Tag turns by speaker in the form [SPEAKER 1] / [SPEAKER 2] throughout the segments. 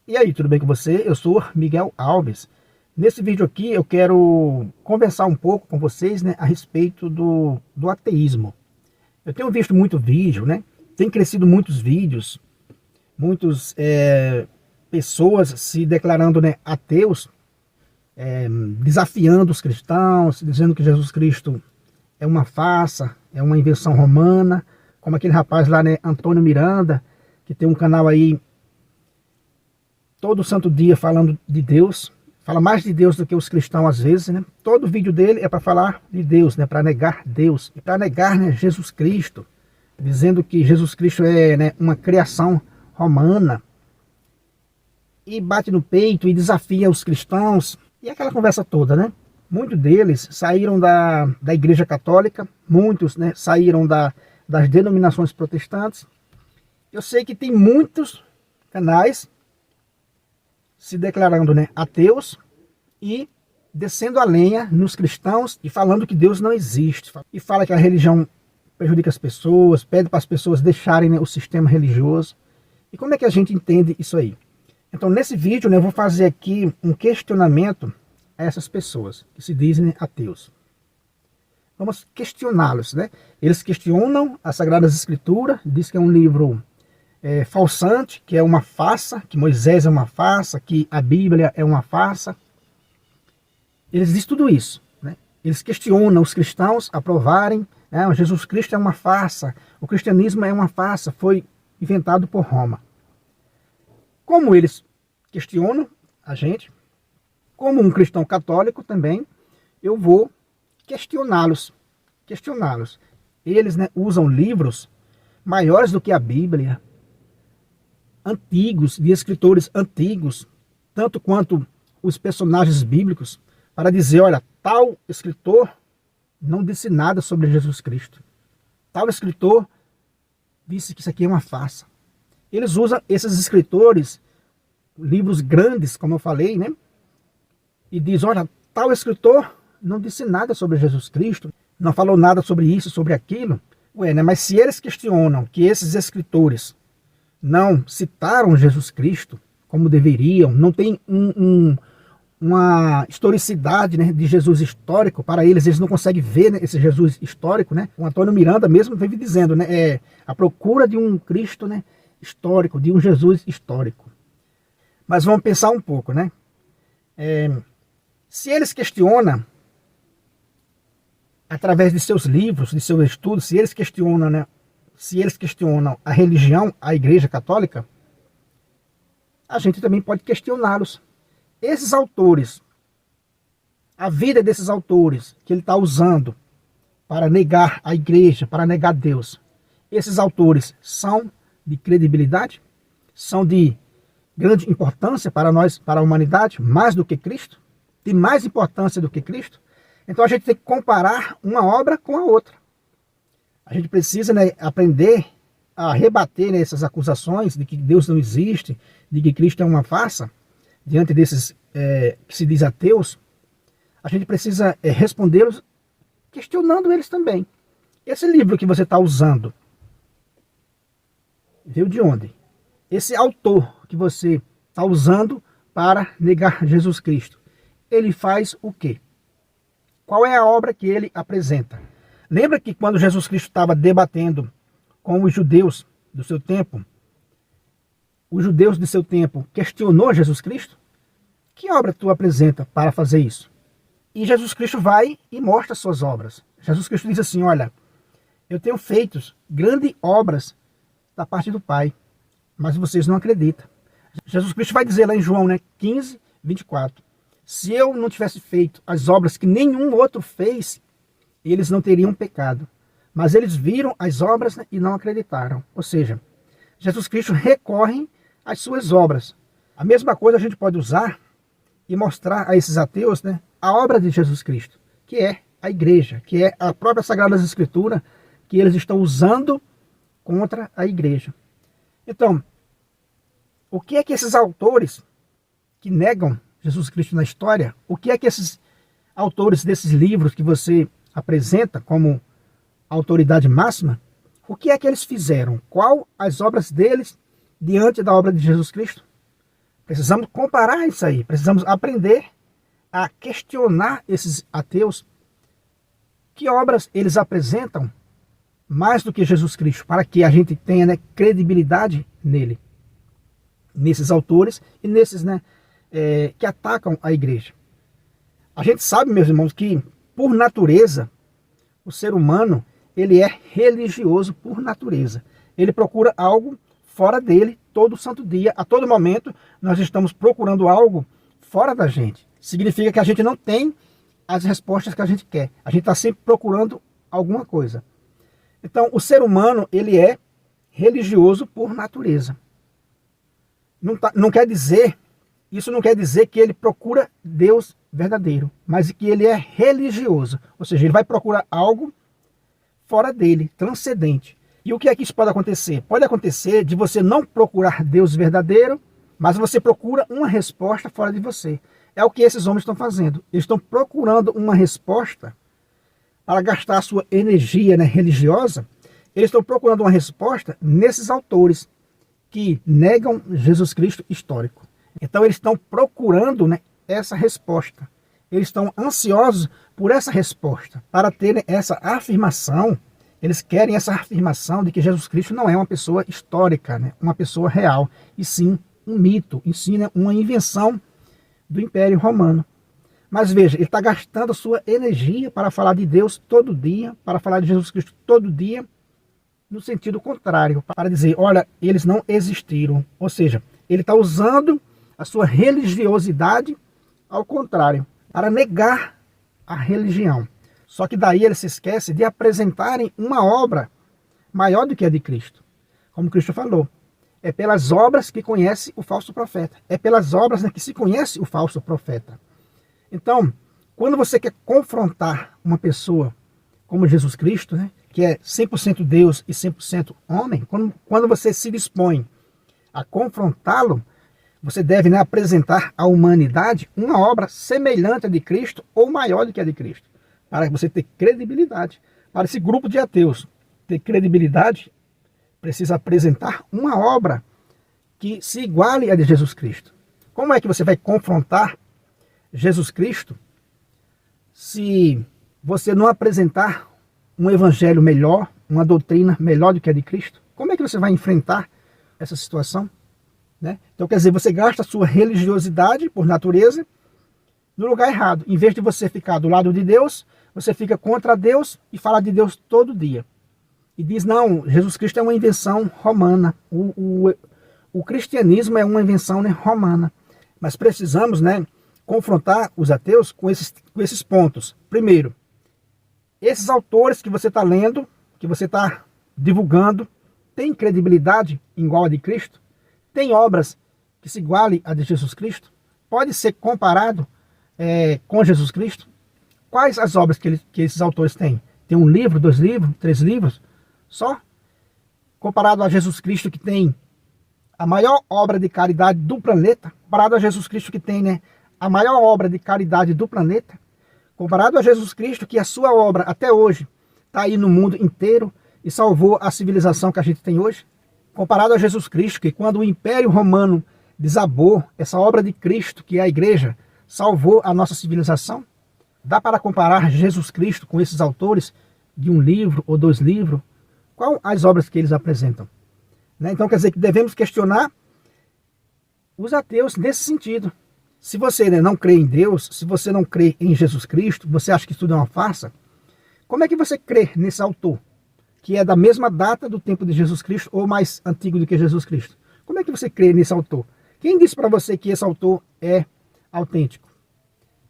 [SPEAKER 1] E aí, tudo bem com você? Eu sou Miguel Alves. Nesse vídeo aqui eu quero conversar um pouco com vocês, né, a respeito do ateísmo. Eu tenho visto muito vídeo, né? Tem crescido muitos vídeos, muitas pessoas se declarando, né, ateus, desafiando os cristãos, dizendo que Jesus Cristo é uma farsa, é uma invenção romana, como aquele rapaz lá, né, Antônio Miranda, que tem um canal aí todo santo dia falando de Deus, fala mais de Deus do que os cristãos às vezes, né? Todo vídeo dele é para falar de Deus, né? Para negar Deus, e para negar, né, Jesus Cristo, dizendo que Jesus Cristo é, né, uma criação romana, e bate no peito e desafia os cristãos, e aquela conversa toda, né? Muitos deles saíram da Igreja Católica, muitos, né, saíram das denominações protestantes. Eu sei que tem muitos canais se declarando, né, ateus e descendo a lenha nos cristãos e falando que Deus não existe. E fala que a religião prejudica as pessoas, pede para as pessoas deixarem, né, o sistema religioso. E como é que a gente entende isso aí? Então, nesse vídeo, né, eu vou fazer aqui um questionamento a essas pessoas que se dizem, né, ateus. Vamos questioná-los, né? Eles questionam as Sagradas Escrituras, diz que é um livro falsante, que é uma farsa, que Moisés é uma farsa, que a Bíblia é uma farsa. Eles dizem tudo isso, né? Eles questionam os cristãos a provarem, né, Jesus Cristo é uma farsa, o cristianismo é uma farsa, foi inventado por Roma. Como eles questionam a gente, como um cristão católico também, eu vou questioná-los. Eles, né, usam livros maiores do que a Bíblia, antigos, de escritores antigos, tanto quanto os personagens bíblicos, para dizer, olha, tal escritor não disse nada sobre Jesus Cristo. Tal escritor disse que isso aqui é uma farsa. Eles usam esses escritores, livros grandes, como eu falei, né? E diz, olha, tal escritor não disse nada sobre Jesus Cristo, não falou nada sobre isso, sobre aquilo. Ué, né? Mas se eles questionam que esses escritores não citaram Jesus Cristo como deveriam, não tem uma historicidade, né, de Jesus histórico para eles não conseguem ver, né, esse Jesus histórico, né? O Antônio Miranda mesmo vive dizendo, né, a procura de um Cristo, né, histórico, de um Jesus histórico. Mas vamos pensar um pouco, né? Se eles questionam através de seus livros, de seus estudos, se eles questionam, né, a religião, a Igreja Católica, a gente também pode questioná-los. Esses autores, a vida desses autores que ele está usando para negar a Igreja, para negar Deus, esses autores são de credibilidade? São de grande importância para nós, para a humanidade, mais do que Cristo? Tem mais importância do que Cristo? Então a gente tem que comparar uma obra com a outra. A gente precisa, né, aprender a rebater, né, essas acusações de que Deus não existe, de que Cristo é uma farsa, diante desses que se diz ateus. A gente precisa respondê-los questionando eles também. Esse livro que você está usando veio de onde? Esse autor que você está usando para negar Jesus Cristo, ele faz o quê? Qual é a obra que ele apresenta? Lembra que quando Jesus Cristo estava debatendo com os judeus do seu tempo, os judeus de seu tempo questionou Jesus Cristo? Que obra tu apresenta para fazer isso? E Jesus Cristo vai e mostra suas obras. Jesus Cristo diz assim, olha, eu tenho feito grandes obras da parte do Pai, mas vocês não acreditam. Jesus Cristo vai dizer lá em João, né, 15, 24, se eu não tivesse feito as obras que nenhum outro fez, eles não teriam pecado. Mas eles viram as obras, né, e não acreditaram. Ou seja, Jesus Cristo recorre às suas obras. A mesma coisa a gente pode usar e mostrar a esses ateus, né, a obra de Jesus Cristo, que é a Igreja, que é a própria Sagrada Escritura, que eles estão usando contra a Igreja. Então, o que é que esses autores que negam Jesus Cristo na história, o que é que esses autores desses livros que você apresenta como autoridade máxima, o que é que eles fizeram? Qual as obras deles diante da obra de Jesus Cristo? Precisamos comparar isso aí, precisamos aprender a questionar esses ateus, que obras eles apresentam mais do que Jesus Cristo, para que a gente tenha, né, credibilidade nele, nesses autores e nesses, né, que atacam a igreja. A gente sabe, meus irmãos, que por natureza o ser humano ele é religioso por natureza. Ele procura algo fora dele todo santo dia, a todo momento nós estamos procurando algo fora da gente. Significa que a gente não tem as respostas que a gente quer. A gente está sempre procurando alguma coisa. Então, o ser humano, ele é religioso por natureza. Não quer dizer, isso não quer dizer que ele procura Deus verdadeiro, mas que ele é religioso. Ou seja, ele vai procurar algo fora dele, transcendente. E o que é que isso pode acontecer? Pode acontecer de você não procurar Deus verdadeiro, mas você procura uma resposta fora de você. É o que esses homens estão fazendo. Eles estão procurando uma resposta para gastar a sua energia, né, religiosa. Eles estão procurando uma resposta nesses autores que negam Jesus Cristo histórico. Então eles estão procurando, né, essa resposta. Eles estão ansiosos por essa resposta, para terem essa afirmação. Eles querem essa afirmação de que Jesus Cristo não é uma pessoa histórica, né, uma pessoa real, e sim um mito, e sim, né, uma invenção do Império Romano. Mas veja, ele está gastando a sua energia para falar de Deus todo dia, para falar de Jesus Cristo todo dia, no sentido contrário, para dizer, olha, eles não existiram. Ou seja, ele está usando a sua religiosidade ao contrário, para negar a religião. Só que daí ele se esquece de apresentarem uma obra maior do que a de Cristo. Como Cristo falou, é pelas obras que conhece o falso profeta. É pelas obras, né, que se conhece o falso profeta. Então, quando você quer confrontar uma pessoa como Jesus Cristo, né, que é 100% Deus e 100% homem, quando você se dispõe a confrontá-lo, você deve, né, apresentar à humanidade uma obra semelhante à de Cristo ou maior do que a de Cristo, para você ter credibilidade. Para esse grupo de ateus ter credibilidade, precisa apresentar uma obra que se iguale à de Jesus Cristo. Como é que você vai confrontar Jesus Cristo se você não apresentar um evangelho melhor, uma doutrina melhor do que a de Cristo? Como é que você vai enfrentar essa situação? Né? Então, quer dizer, você gasta a sua religiosidade, por natureza, no lugar errado. Em vez de você ficar do lado de Deus, você fica contra Deus e fala de Deus todo dia. E diz, não, Jesus Cristo é uma invenção romana. O cristianismo é uma invenção, né, romana. Mas precisamos, né, confrontar os ateus com esses pontos. Primeiro, esses autores que você está lendo, que você está divulgando, têm credibilidade igual a de Cristo? Tem obras que se igualem a de Jesus Cristo? Pode ser comparado com Jesus Cristo? Quais as obras que esses autores têm? Tem um livro, 2 livros, 3 livros? Só? Comparado a Jesus Cristo, que tem a maior obra de caridade do planeta? Comparado a Jesus Cristo, que tem, né, a maior obra de caridade do planeta? Comparado a Jesus Cristo, que a sua obra até hoje está aí no mundo inteiro e salvou a civilização que a gente tem hoje? Comparado a Jesus Cristo, que quando o Império Romano desabou, essa obra de Cristo, que é a igreja, salvou a nossa civilização? Dá para comparar Jesus Cristo com esses autores de 1 livro ou 2 livros? Quais as obras que eles apresentam? Né? Então quer dizer que devemos questionar os ateus nesse sentido. Se você, né, não crê em Deus, se você não crê em Jesus Cristo, você acha que tudo é uma farsa, como é que você crê nesse autor, que é da mesma data do tempo de Jesus Cristo ou mais antigo do que Jesus Cristo? Como é que você crê nesse autor? Quem disse para você que esse autor é autêntico?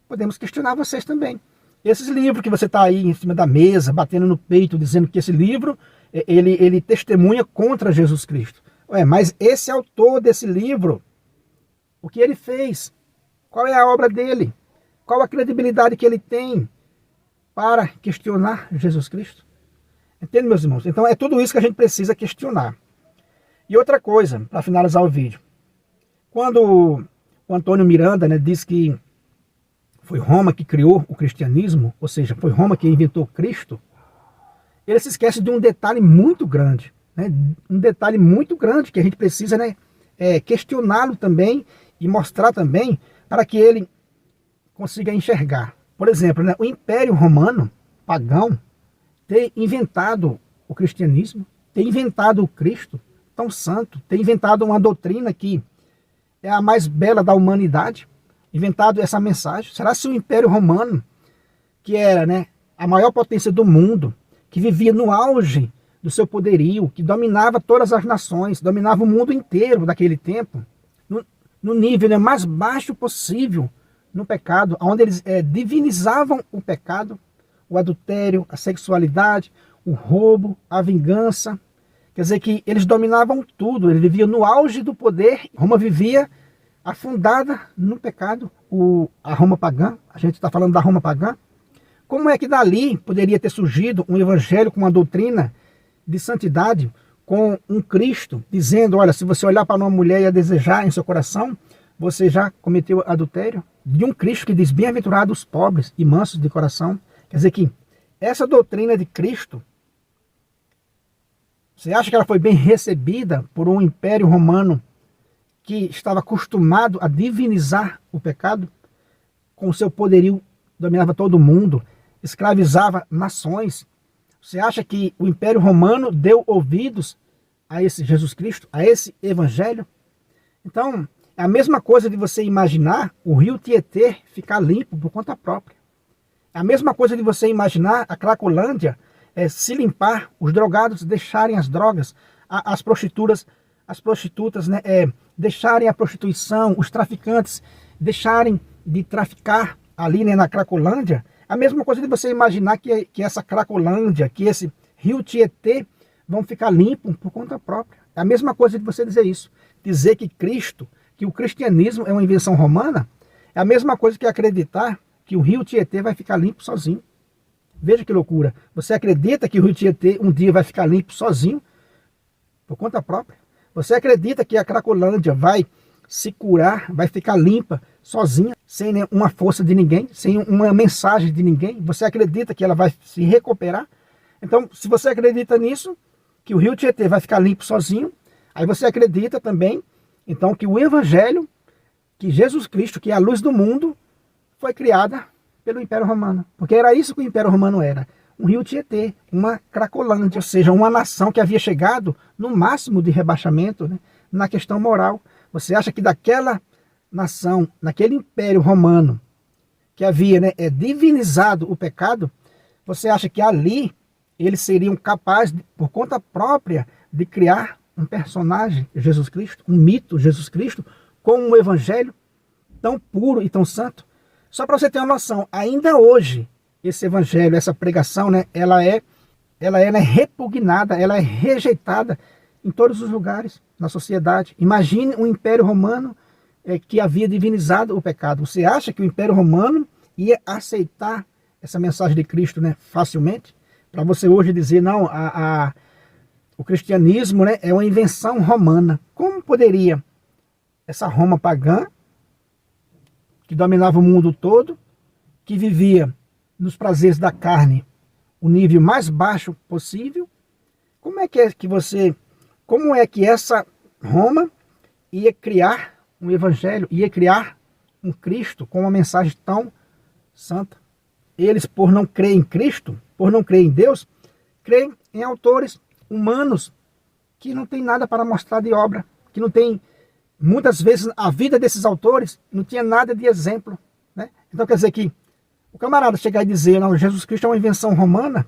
[SPEAKER 1] Podemos questionar vocês também. Esses livros que você está aí em cima da mesa, batendo no peito, dizendo que esse livro, ele testemunha contra Jesus Cristo. Ué, mas esse autor desse livro, o que ele fez? Qual é a obra dele? Qual a credibilidade que ele tem para questionar Jesus Cristo? Entende, meus irmãos? Então é tudo isso que a gente precisa questionar. E outra coisa, para finalizar o vídeo. Quando o Antônio Miranda, né, diz que foi Roma que criou o cristianismo, ou seja, foi Roma que inventou Cristo, ele se esquece de um detalhe muito grande, né? Um detalhe muito grande que a gente precisa, né, questioná-lo também e mostrar também para que ele consiga enxergar. Por exemplo, né, o Império Romano pagão ter inventado o cristianismo, ter inventado o Cristo tão santo, ter inventado uma doutrina que é a mais bela da humanidade, inventado essa mensagem. Será se o Império Romano, que era, né, a maior potência do mundo, que vivia no auge do seu poderio, que dominava todas as nações, dominava o mundo inteiro daquele tempo, no nível, né, mais baixo possível no pecado, onde eles divinizavam o pecado, o adultério, a sexualidade, o roubo, a vingança. Quer dizer que eles dominavam tudo, eles viviam no auge do poder. Roma vivia afundada no pecado, a Roma pagã, a gente está falando da Roma pagã. Como é que dali poderia ter surgido um evangelho com uma doutrina de santidade, com um Cristo dizendo, olha, se você olhar para uma mulher e a desejar em seu coração, você já cometeu adultério? De um Cristo que diz, bem-aventurados os pobres e mansos de coração. Quer dizer que essa doutrina de Cristo, você acha que ela foi bem recebida por um Império Romano que estava acostumado a divinizar o pecado? Com o seu poderio, dominava todo mundo, escravizava nações. Você acha que o Império Romano deu ouvidos a esse Jesus Cristo, a esse Evangelho? Então, é a mesma coisa de você imaginar o rio Tietê ficar limpo por conta própria. É a mesma coisa de você imaginar a Cracolândia se limpar, os drogados deixarem as drogas, as prostitutas, né, deixarem a prostituição, os traficantes deixarem de traficar ali, né, na Cracolândia. A mesma coisa de você imaginar que essa Cracolândia, que esse rio Tietê vão ficar limpos por conta própria. É a mesma coisa de você dizer isso. Dizer que Cristo, que o cristianismo é uma invenção romana, é a mesma coisa que acreditar que o rio Tietê vai ficar limpo sozinho. Veja que loucura. Você acredita que o rio Tietê um dia vai ficar limpo sozinho, por conta própria? Você acredita que a Cracolândia vai se curar, vai ficar limpa, sozinha, sem uma força de ninguém, sem uma mensagem de ninguém? Você acredita que ela vai se recuperar? Então, se você acredita nisso, que o rio Tietê vai ficar limpo sozinho, aí você acredita também, então, que o Evangelho, que Jesus Cristo, que é a luz do mundo, foi criada pelo Império Romano. Porque era isso que o Império Romano era. Um rio Tietê, uma Cracolândia, ou seja, uma nação que havia chegado no máximo de rebaixamento, né, na questão moral. Você acha que daquela nação, naquele Império Romano, que havia, né, divinizado o pecado, você acha que ali eles seriam capazes, por conta própria, de criar um personagem, Jesus Cristo, um mito, Jesus Cristo, com um evangelho tão puro e tão santo? Só para você ter uma noção, ainda hoje, esse evangelho, essa pregação, né, ela é né, repugnada, ela é rejeitada em todos os lugares na sociedade. Imagine um Império Romano que havia divinizado o pecado. Você acha que o Império Romano ia aceitar essa mensagem de Cristo, né, facilmente? Para você hoje dizer, não, o cristianismo, né, é uma invenção romana. Como poderia essa Roma pagã, que dominava o mundo todo, que vivia nos prazeres da carne, o nível mais baixo possível, como é que essa Roma ia criar um evangelho, ia criar um Cristo com uma mensagem tão santa? Eles, por não crer em Cristo, por não crer em Deus, creem em autores humanos que não tem nada para mostrar de obra, que não tem, muitas vezes, a vida desses autores não tinha nada de exemplo, né? Então quer dizer que o camarada chegar e dizer, não, Jesus Cristo é uma invenção romana,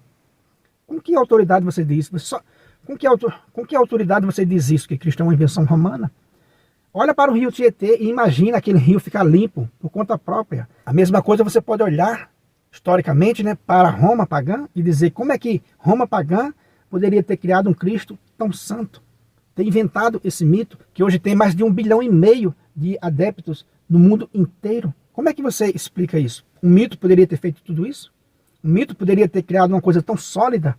[SPEAKER 1] com que autoridade você diz isso? Com que autoridade você diz isso, que Cristo é uma invenção romana? Olha para o rio Tietê e imagina aquele rio ficar limpo por conta própria. A mesma coisa você pode olhar historicamente, né, para Roma pagã e dizer como é que Roma pagã poderia ter criado um Cristo tão santo, ter inventado esse mito, que hoje tem mais de 1,5 bilhão de adeptos no mundo inteiro. Como é que você explica isso? Um mito poderia ter feito tudo isso? Um mito poderia ter criado uma coisa tão sólida,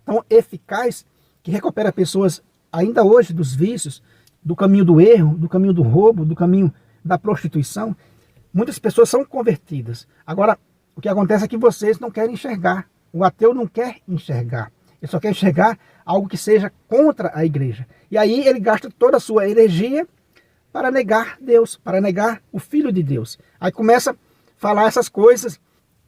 [SPEAKER 1] tão eficaz, que recupera pessoas ainda hoje dos vícios, do caminho do erro, do caminho do roubo, do caminho da prostituição? Muitas pessoas são convertidas. Agora, o que acontece é que vocês não querem enxergar. O ateu não quer enxergar. Ele só quer enxergar algo que seja contra a igreja. E aí ele gasta toda a sua energia para negar Deus, para negar o Filho de Deus. Aí começa a falar essas coisas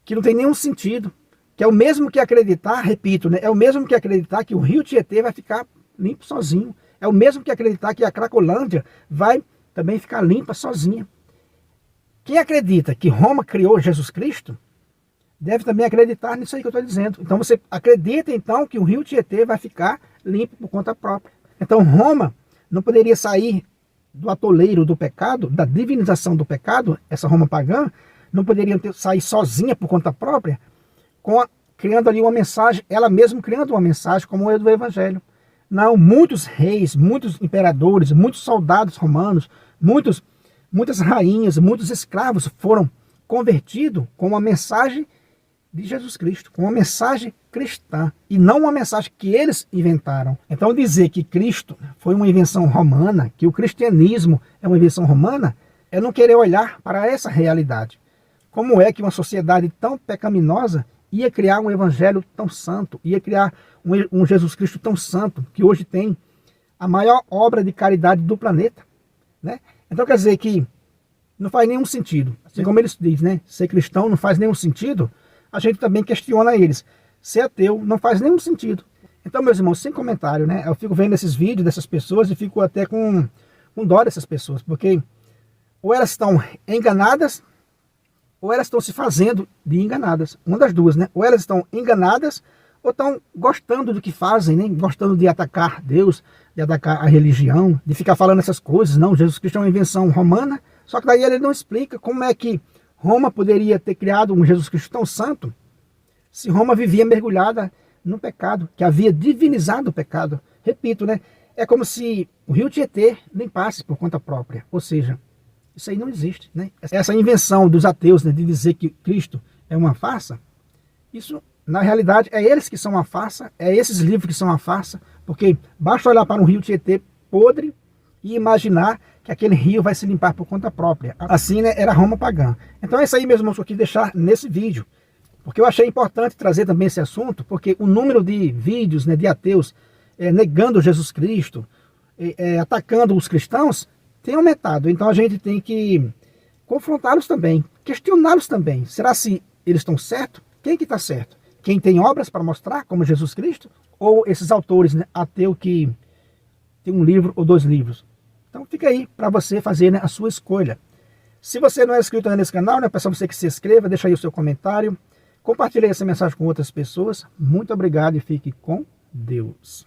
[SPEAKER 1] que não tem nenhum sentido, que é o mesmo que acreditar, repito, né? É o mesmo que acreditar que o rio Tietê vai ficar limpo sozinho. É o mesmo que acreditar que a Cracolândia vai também ficar limpa sozinha. Quem acredita que Roma criou Jesus Cristo, deve também acreditar nisso aí que eu estou dizendo. Então você acredita então que o rio Tietê vai ficar limpo por conta própria. Então Roma não poderia sair do atoleiro do pecado, da divinização do pecado, essa Roma pagã, não poderia sair sozinha por conta própria, criando ali uma mensagem, ela mesma criando uma mensagem como é do Evangelho. Não, muitos reis, muitos imperadores, muitos soldados romanos, muitas rainhas, muitos escravos foram convertidos com uma mensagem de Jesus Cristo, com uma mensagem cristã, e não uma mensagem que eles inventaram. Então dizer que Cristo foi uma invenção romana, que o cristianismo é uma invenção romana, é não querer olhar para essa realidade. Como é que uma sociedade tão pecaminosa ia criar um evangelho tão santo, ia criar um Jesus Cristo tão santo, que hoje tem a maior obra de caridade do planeta, né? Então quer dizer que não faz nenhum sentido. Assim como eles dizem, né? Ser cristão não faz nenhum sentido, a gente também questiona eles. Ser ateu não faz nenhum sentido. Então, meus irmãos, sem comentário, né? Eu fico vendo esses vídeos dessas pessoas e fico até com dó dessas pessoas, porque ou elas estão enganadas, ou elas estão se fazendo de enganadas. Uma das duas, né? Ou elas estão enganadas, ou estão gostando do que fazem, né? Gostando de atacar Deus, de atacar a religião, de ficar falando essas coisas. Não, Jesus Cristo é uma invenção romana, só que daí ele não explica como é que Roma poderia ter criado um Jesus Cristo tão santo, se Roma vivia mergulhada no pecado, que havia divinizado o pecado. Repito, né? É como se o rio Tietê limpasse por conta própria. Ou seja, isso aí não existe, né? Essa invenção dos ateus, né, de dizer que Cristo é uma farsa, isso, na realidade, é eles que são uma farsa, é esses livros que são uma farsa, porque basta olhar para um rio Tietê podre e imaginar que aquele rio vai se limpar por conta própria. Assim, né, era Roma pagã. Então é isso aí, meus irmãos, que eu quis deixar nesse vídeo, porque eu achei importante trazer também esse assunto, porque o número de vídeos, né, de ateus negando Jesus Cristo, atacando os cristãos, tem aumentado. Então a gente tem que confrontá-los também, questioná-los também. Será se eles estão certos? Quem que está certo? Quem tem obras para mostrar, como Jesus Cristo? Ou esses autores, né, ateu que tem um livro ou 2 livros? Então fica aí para você fazer, né, a sua escolha. Se você não é inscrito nesse canal, né, peço a você que se inscreva, deixa aí o seu comentário, compartilhe essa mensagem com outras pessoas. Muito obrigado e fique com Deus.